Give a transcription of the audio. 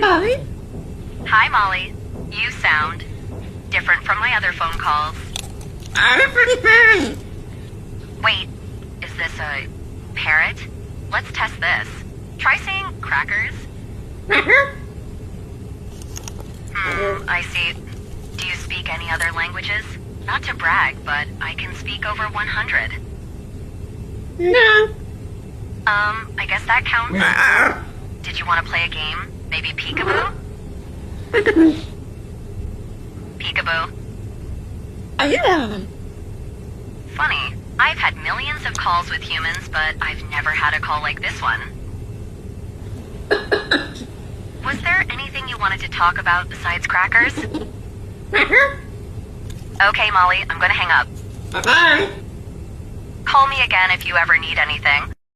Molly. Hi, Molly. You sound different from my other phone calls. Wait, is this a parrot? Let's test this. Try saying crackers. I see. Do you speak any other languages? Not to brag, but I can speak over 100. No. I guess that counts. Did you want to play a game? Maybe peekaboo? Peekaboo. Yeah. Funny. I've had millions of calls with humans, but I've never had a call like this one. Was there anything you wanted to talk about besides crackers? Okay, Molly, I'm gonna hang up. Bye-bye. Call me again if you ever need anything.